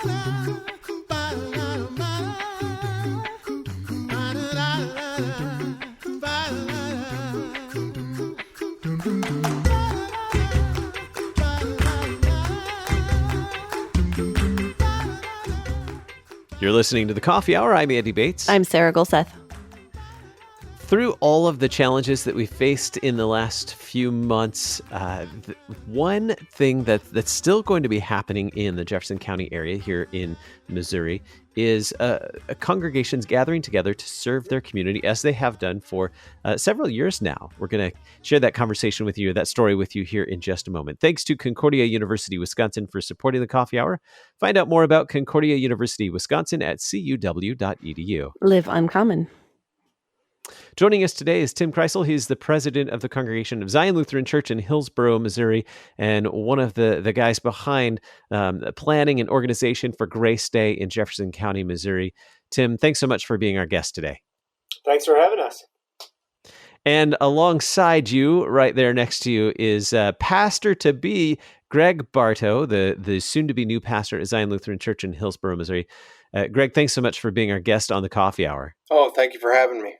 You're listening to The Coffee Hour. I'm Andy Bates. I'm Sarah Golseth. Through all of the challenges that we faced in the last few months, one thing that's still going to be happening in the Jefferson County area here in Missouri is congregations gathering together to serve their community as they have done for several years now. We're going to share that conversation with you, that story with you here in just a moment. Thanks to Concordia University, Wisconsin for supporting the Coffee Hour. Find out more about Concordia University, Wisconsin at cuw.edu. Live uncommon. Joining us today is Tim Krysl. He's the president of the congregation of Zion Lutheran Church in Hillsboro, Missouri, and one of the guys behind planning and organization for Grace Day in Jefferson County, Missouri. Tim, thanks so much for being our guest today. Thanks for having us. And alongside you, right there next to you, is pastor-to-be Greg Barto, the soon-to-be new pastor at Zion Lutheran Church in Hillsboro, Missouri. Greg, thanks so much for being our guest on the Coffee Hour. Oh, thank you for having me.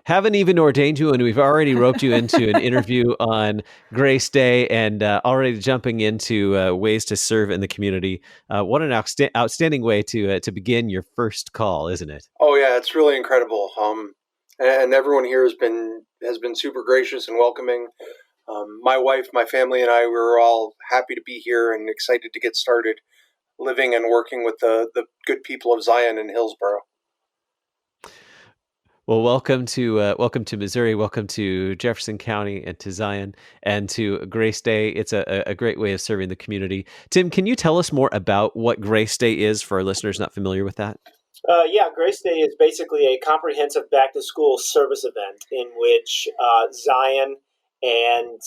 Haven't even ordained you, and we've already roped you into an interview on Grace Day and already jumping into ways to serve in the community. What an outstanding way to begin your first call, isn't it? Oh, yeah, it's really incredible. And everyone here has been super gracious and welcoming. My wife, my family, and I were all happy to be here and excited to get started living and working with the good people of Zion and Hillsboro. Well, welcome to Missouri. Welcome to Jefferson County and to Zion and to Grace Day. It's a great way of serving the community. Tim, can you tell us more about what Grace Day is for our listeners not familiar with that? Yeah, Grace Day is basically a comprehensive back-to-school service event in which Zion and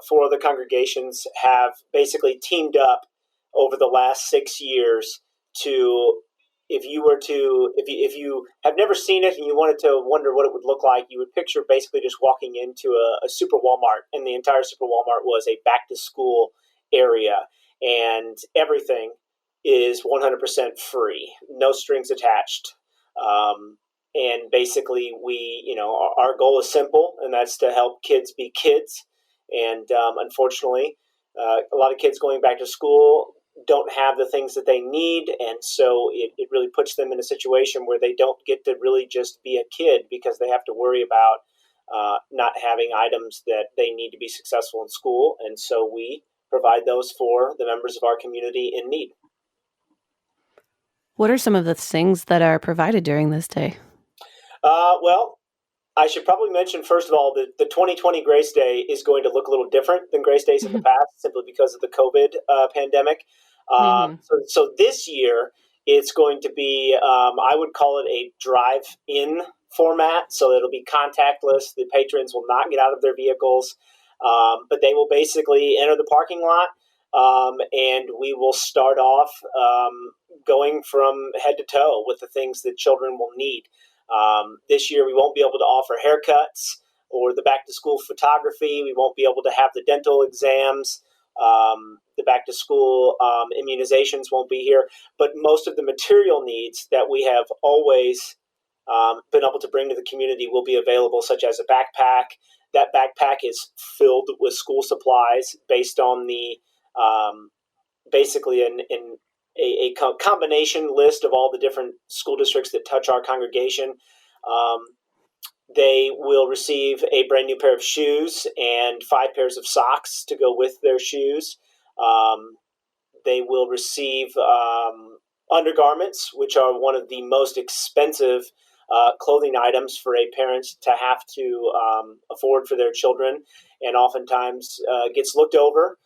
4 other congregations have basically teamed up over the last 6 years to. If you have never seen it and you wanted to wonder what it would look like, you would picture basically just walking into a super Walmart, and the entire super Walmart was a back-to-school area, and everything is 100% free, no strings attached. And basically, our goal is simple, and that's to help kids be kids. And unfortunately, a lot of kids going back to school don't have the things that they need, and so it really puts them in a situation where they don't get to really just be a kid because they have to worry about not having items that they need to be successful in school, and so we provide those for the members of our community in need. What are some of the things that are provided during this day? Well, I should probably mention, first of all, that the 2020 Grace Day is going to look a little different than Grace Days in the past, simply because of the COVID pandemic. So this year, it's going to be, I would call it a drive-in format. So it'll be contactless. The patrons will not get out of their vehicles, but they will basically enter the parking lot, and we will start off going from head to toe with the things that children will need. This year, we won't be able to offer haircuts or the back-to-school photography. We won't be able to have the dental exams. The back-to-school immunizations won't be here. But most of the material needs that we have always been able to bring to the community will be available, such as a backpack. That backpack is filled with school supplies based on the basically a combination list of all the different school districts that touch our congregation. They will receive a brand new pair of shoes and 5 pairs of socks to go with their shoes. They will receive undergarments, which are one of the most expensive clothing items for a parent to have to afford for their children, and oftentimes gets looked over.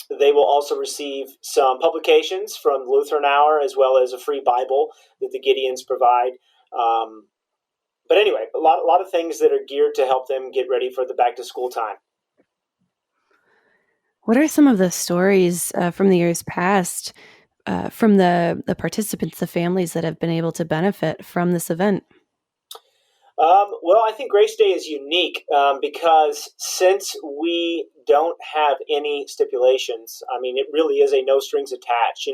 They will also receive some publications from the Lutheran Hour, as well as a free Bible that the Gideons provide. But anyway, a lot of things that are geared to help them get ready for the back-to-school time. What are some of the stories from the years past from the participants, the families that have been able to benefit from this event? Well, I think Grace Day is unique because since we don't have any stipulations. I mean, it really is a no strings attached.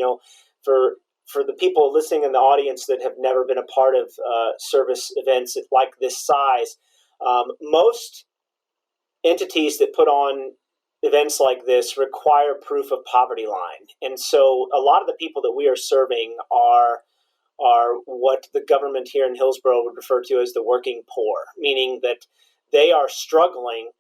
For the people listening in the audience that have never been a part of service events like this size, most entities that put on events like this require proof of poverty line. And so a lot of the people that we are serving are what the government here in Hillsboro would refer to as the working poor, meaning that they are struggling,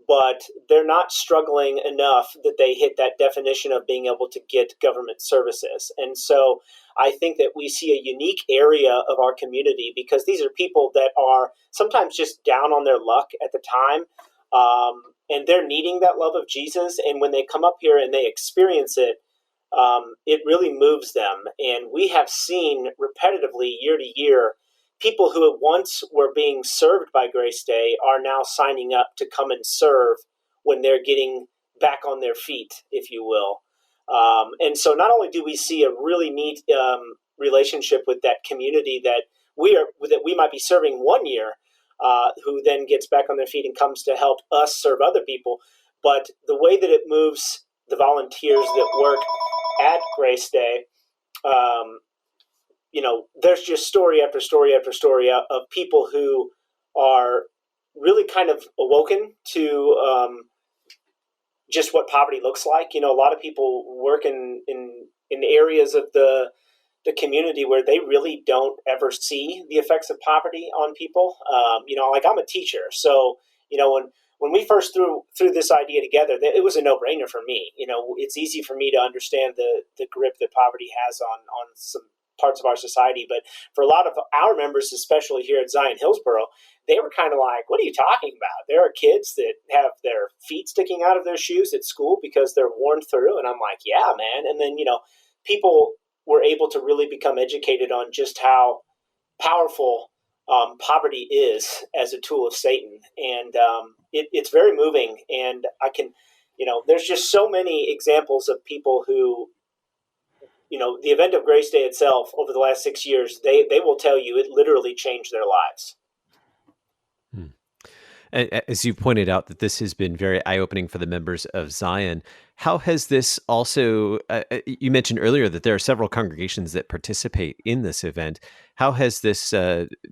but they're not struggling enough that they hit that definition of being able to get government services. And so I think that we see a unique area of our community because these are people that are sometimes just down on their luck at the time, and they're needing that love of Jesus. And when they come up here and they experience it, it really moves them. And we have seen repetitively year to year, people who at once were being served by Grace Day are now signing up to come and serve when they're getting back on their feet, if you will. And so not only do we see a really neat relationship with that community that we might be serving one year, who then gets back on their feet and comes to help us serve other people, but the way that it moves the volunteers that work at Grace Day, there's just story after story after story of people who are really kind of awoken to just what poverty looks like. A lot of people work in areas of the community where they really don't ever see the effects of poverty on people. Like I'm a teacher, so when we first threw this idea together, it was a no-brainer for me. It's easy for me to understand the grip that poverty has on some parts of our society. But for a lot of our members, especially here at Zion Hillsboro, they were kind of like, what are you talking about? There are kids that have their feet sticking out of their shoes at school because they're worn through. And I'm like, yeah, man. And then, people were able to really become educated on just how powerful poverty is as a tool of Satan. And it's very moving. And I can, there's just so many examples of people who, the event of Grace Day itself over the last 6 years, they will tell you it literally changed their lives. As you pointed out, that this has been very eye-opening for the members of Zion. How has this also, you mentioned earlier that there are several congregations that participate in this event. How has this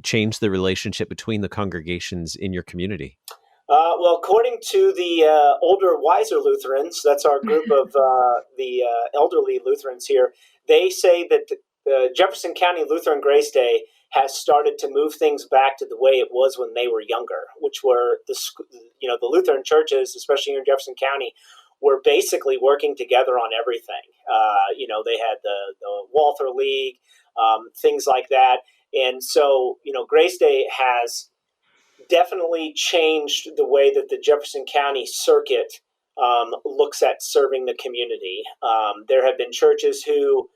changed the relationship between the congregations in your community? Well, according to the older, wiser Lutherans, that's our group of the elderly Lutherans here, they say that the Jefferson County Lutheran Grace Day has started to move things back to the way it was when they were younger, which were the Lutheran churches, especially here in Jefferson County, were basically working together on everything. They had the Walther League, things like that. And so, Grace Day has definitely changed the way that the Jefferson County circuit looks at serving the community. There have been churches who,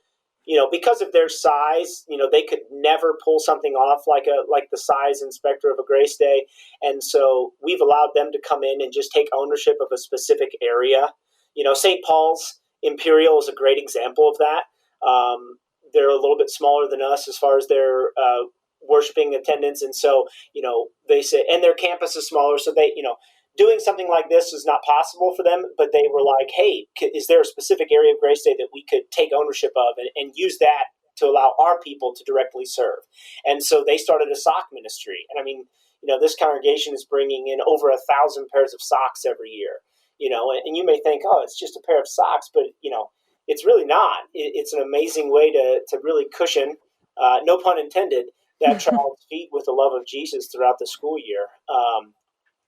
because of their size, they could never pull something off like the size and specter of a Grace Day. And so we've allowed them to come in and just take ownership of a specific area. St. Paul's Imperial is a great example of that. They're a little bit smaller than us as far as their worshiping attendance. And so, they say, and their campus is smaller. So they, doing something like this is not possible for them, but they were like, hey, is there a specific area of Grace Day that we could take ownership of and use that to allow our people to directly serve? And so they started a sock ministry. And I mean, this congregation is bringing in over 1,000 pairs of socks every year, and you may think, oh, it's just a pair of socks, but, it's really not. It's an amazing way to really cushion, no pun intended, that child's feet with the love of Jesus throughout the school year.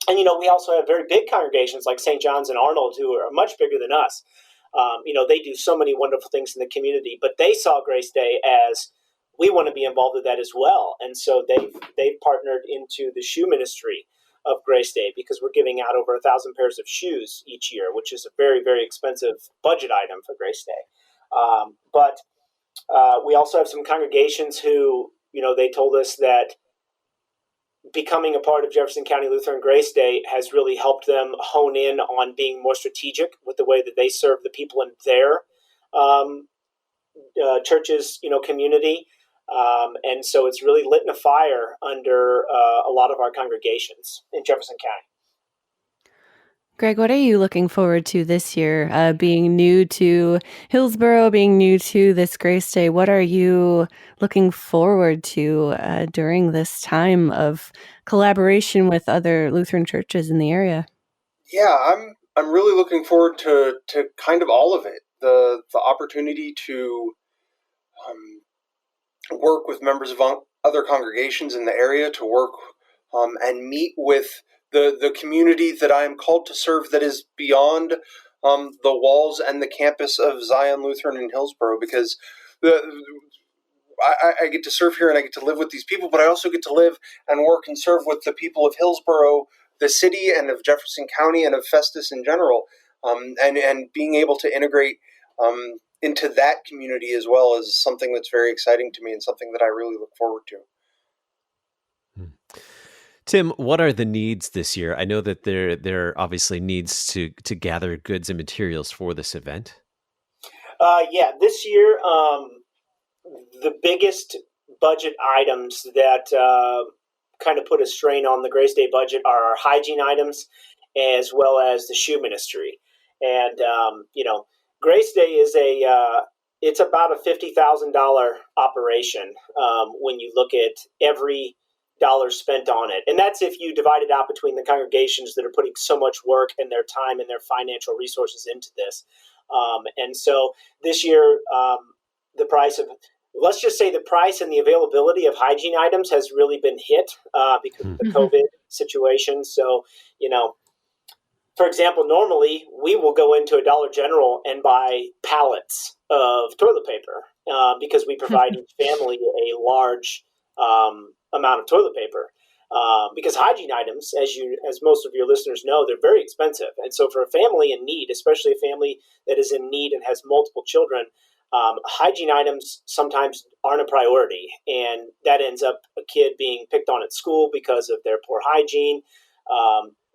And, we also have very big congregations like St. John's and Arnold who are much bigger than us. They do so many wonderful things in the community, but they saw Grace Day as we want to be involved with that as well. And so they've partnered into the shoe ministry of Grace Day because we're giving out over 1,000 pairs of shoes each year, which is a very, very expensive budget item for Grace Day. But we also have some congregations who, they told us that becoming a part of Jefferson County Lutheran Grace Day has really helped them hone in on being more strategic with the way that they serve the people in their church's, community. And so it's really lit a fire under a lot of our congregations in Jefferson County. Greg, what are you looking forward to this year? Being new to Hillsboro, being new to this Grace Day, what are you looking forward to during this time of collaboration with other Lutheran churches in the area? Yeah, I'm really looking forward to kind of all of it. The opportunity to work with members of other congregations in the area, to work and meet with the community that I am called to serve, that is beyond the walls and the campus of Zion Lutheran in Hillsboro, because I get to serve here and I get to live with these people, but I also get to live and work and serve with the people of Hillsboro, the city, and of Jefferson County, and of Festus in general, and being able to integrate into that community as well is something that's very exciting to me and something that I really look forward to. Tim, what are the needs this year? I know that there are obviously needs to gather goods and materials for this event. This year, the biggest budget items that kind of put a strain on the Grace Day budget are our hygiene items, as well as the shoe ministry. And Grace Day is it's about a $50,000 operation when you look at every dollar spent on it. And that's if you divide it out between the congregations that are putting so much work and their time and their financial resources into this. And so this year, the price and the availability of hygiene items has really been hit because of the COVID situation. So, for example, normally we will go into a Dollar General and buy pallets of toilet paper because we provide each family a large amount of toilet paper. Because hygiene items, as most of your listeners know, they're very expensive. And so for a family in need, especially a family that is in need and has multiple children, hygiene items sometimes aren't a priority. And that ends up a kid being picked on at school because of their poor hygiene,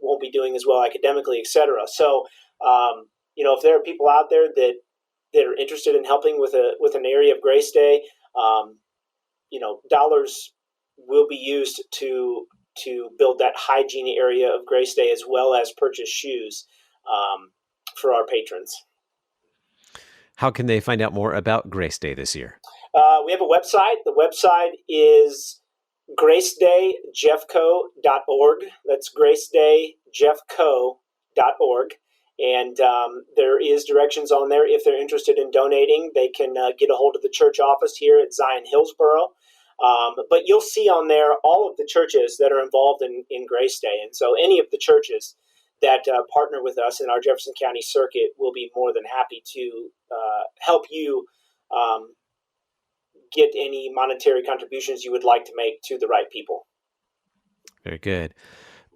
won't be doing as well academically, etc. So, if there are people out there that are interested in helping with an area of Grace Day, dollars will be used to build that hygiene area of Grace Day, as well as purchase shoes for our patrons. How can they find out more about Grace Day this year? We have a website. The website is gracedayjeffco.org. That's gracedayjeffco.org. And there is directions on there. If they're interested in donating, they can get a hold of the church office here at Zion Hillsboro. But you'll see on there all of the churches that are involved in Grace Day. And so any of the churches that partner with us in our Jefferson County circuit will be more than happy to help you get any monetary contributions you would like to make to the right people. Very good.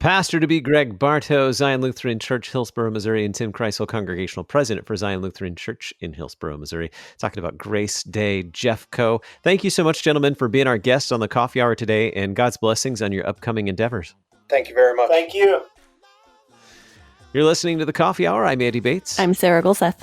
Pastor-to-be Greg Barto, Zion Lutheran Church, Hillsboro, Missouri, and Tim Krysl, Congregational President for Zion Lutheran Church in Hillsboro, Missouri, talking about Grace Day Jeffco. Thank you so much, gentlemen, for being our guests on the Coffee Hour today, and God's blessings on your upcoming endeavors. Thank you very much. Thank you. You're listening to the Coffee Hour. I'm Andy Bates. I'm Sarah Golseth.